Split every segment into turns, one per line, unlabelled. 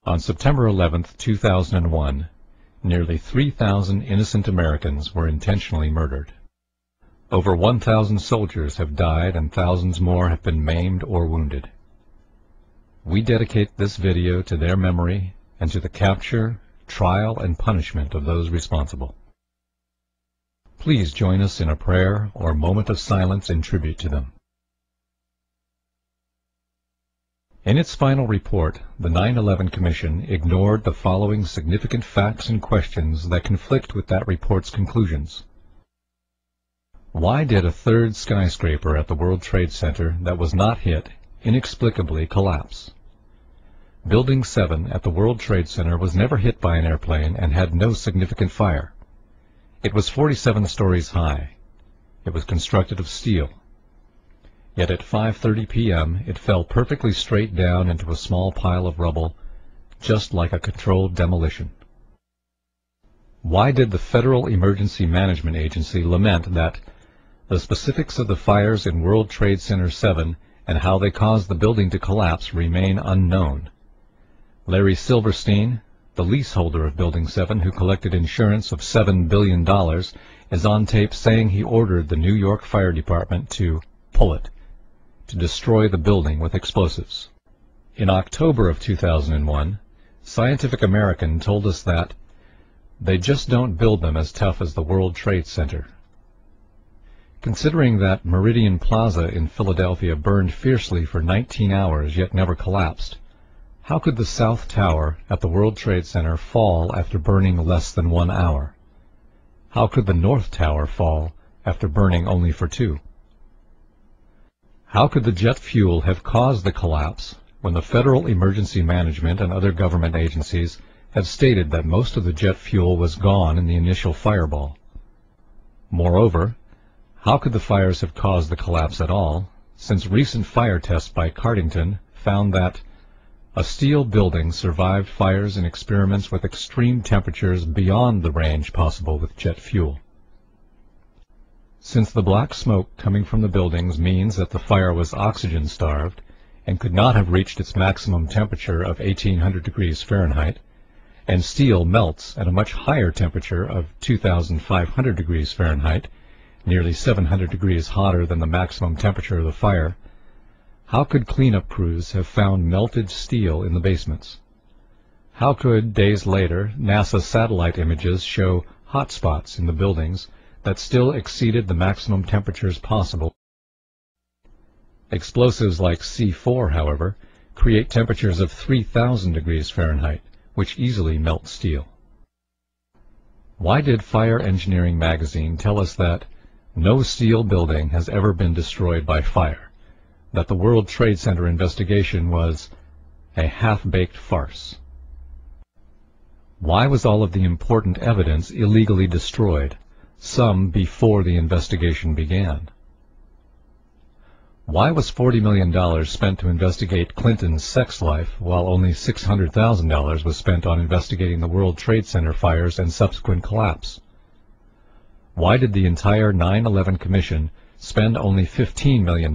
On September 11, 2001, nearly 3,000 innocent Americans were intentionally murdered. Over 1,000 soldiers have died and thousands more have been maimed or wounded. We dedicate this video to their memory and to the capture, trial, and punishment of those responsible. Please join us in a prayer or moment of silence in tribute to them. In its final report, the 9/11 Commission ignored the following significant facts and questions that conflict with that report's conclusions. Why did a third skyscraper at the World Trade Center that was not hit inexplicably collapse? Building 7 at the World Trade Center was never hit by an airplane and had no significant fire. It was 47 stories high. It was constructed of steel. Yet at 5:30 p.m. it fell perfectly straight down into a small pile of rubble, just like a controlled demolition. Why did the Federal Emergency Management Agency lament that the specifics of the fires in World Trade Center 7 and how they caused the building to collapse remain unknown? Larry Silverstein, the leaseholder of Building 7 who collected insurance of $7 billion, is on tape saying he ordered the New York Fire Department to pull it, to destroy the building with explosives. In October of 2001, Scientific American told us that they just don't build them as tough as the World Trade Center. Considering that Meridian Plaza in Philadelphia burned fiercely for 19 hours yet never collapsed, how could the South Tower at the World Trade Center fall after burning less than 1 hour? How could the North Tower fall after burning only for 2? How could the jet fuel have caused the collapse when the Federal Emergency Management and other government agencies have stated that most of the jet fuel was gone in the initial fireball? Moreover, how could the fires have caused the collapse at all, since recent fire tests by Cardington found that a steel building survived fires in experiments with extreme temperatures beyond the range possible with jet fuel? Since the black smoke coming from the buildings means that the fire was oxygen-starved and could not have reached its maximum temperature of 1,800 degrees Fahrenheit, and steel melts at a much higher temperature of 2,500 degrees Fahrenheit, nearly 700 degrees hotter than the maximum temperature of the fire, how could cleanup crews have found melted steel in the basements? How could, days later, NASA satellite images show hot spots in the buildings that still exceeded the maximum temperatures possible? Explosives like C4, however, create temperatures of 3,000 degrees Fahrenheit, which easily melt steel. Why did Fire Engineering magazine tell us that no steel building has ever been destroyed by fire, that the World Trade Center investigation was a half-baked farce? Why was all of the important evidence illegally destroyed, some before the investigation began? Why was $40 million spent to investigate Clinton's sex life while only $600,000 was spent on investigating the World Trade Center fires and subsequent collapse? Why did the entire 9/11 Commission spend only $15 million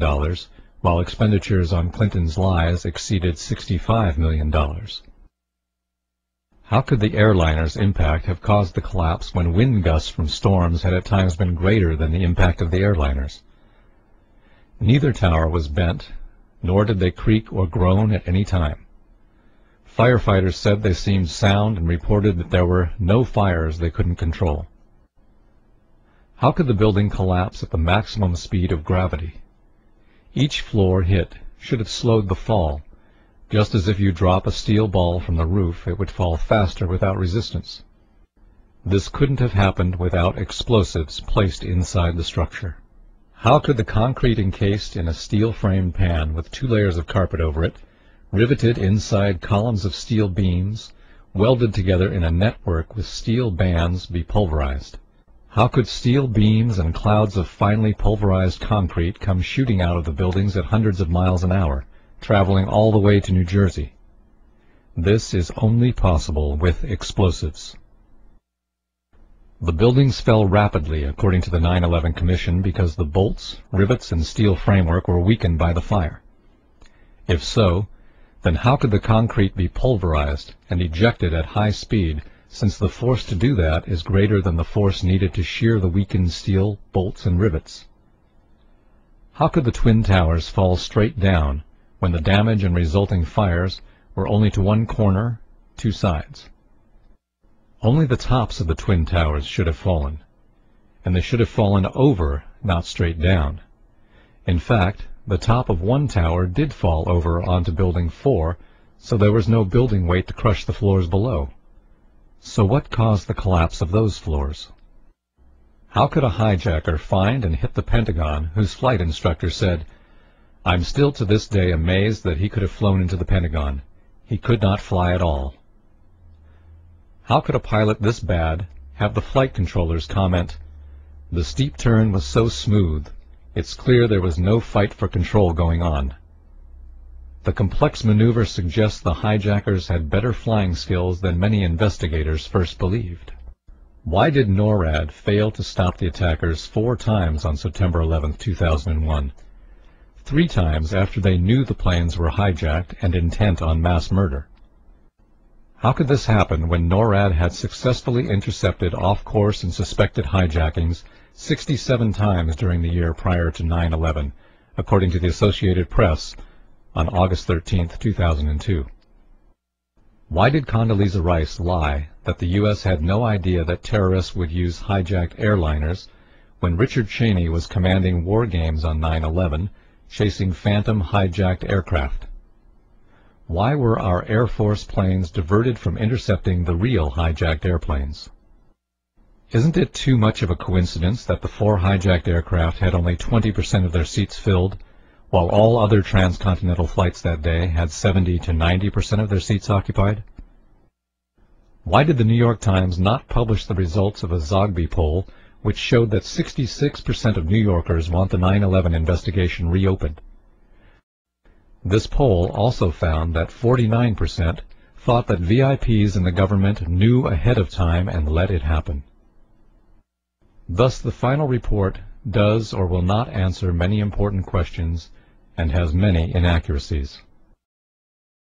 while expenditures on Clinton's lies exceeded $65 million? How could the airliner's impact have caused the collapse when wind gusts from storms had at times been greater than the impact of the airliners? Neither tower was bent, nor did they creak or groan at any time. Firefighters said they seemed sound and reported that there were no fires they couldn't control. How could the building collapse at the maximum speed of gravity? Each floor hit should have slowed the fall, just as if you drop a steel ball from the roof, it would fall faster without resistance. This couldn't have happened without explosives placed inside the structure. How could the concrete encased in a steel-framed pan with 2 layers of carpet over it, riveted inside columns of steel beams, welded together in a network with steel bands, be pulverized? How could steel beams and clouds of finely pulverized concrete come shooting out of the buildings at hundreds of miles an hour, traveling all the way to New Jersey? This is only possible with explosives. The buildings fell rapidly, according to the 9/11 Commission, because the bolts, rivets, and steel framework were weakened by the fire. If so, Then how could the concrete be pulverized and ejected at high speed, since the force to do that is greater than the force needed to shear the weakened steel, bolts, and rivets? How could the twin towers fall straight down when the damage and resulting fires were only to one corner, two sides? Only the tops of the twin towers should have fallen, and they should have fallen over, not straight down. In fact, the top of one tower did fall over onto Building 4, so there was no building weight to crush the floors below. So what caused the collapse of those floors? How could a hijacker find and hit the Pentagon whose flight instructor said, "I'm still to this day amazed that he could have flown into the Pentagon. He could not fly at all"? How could a pilot this bad have the flight controllers comment, "The steep turn was so smooth, it's clear there was no fight for control going on"? The complex maneuver suggests the hijackers had better flying skills than many investigators first believed. Why did NORAD fail to stop the attackers 4 times on September 11, 2001, 3 times after they knew the planes were hijacked and intent on mass murder? How could this happen when NORAD had successfully intercepted off-course and suspected hijackings 67 times during the year prior to 9/11, according to the Associated Press on August 13, 2002? Why did Condoleezza Rice lie that the U.S. had no idea that terrorists would use hijacked airliners when Richard Cheney was commanding war games on 9/11, chasing phantom hijacked aircraft? Why were our Air Force planes diverted from intercepting the real hijacked airplanes? Isn't it too much of a coincidence that the 4 hijacked aircraft had only 20% of their seats filled, while all other transcontinental flights that day had 70 to 90% of their seats occupied? Why did the New York Times not publish the results of a Zogby poll which showed that 66% of New Yorkers want the 9/11 investigation reopened? This poll also found that 49% thought that VIPs in the government knew ahead of time and let it happen. Thus, the final report does or will not answer many important questions and has many inaccuracies.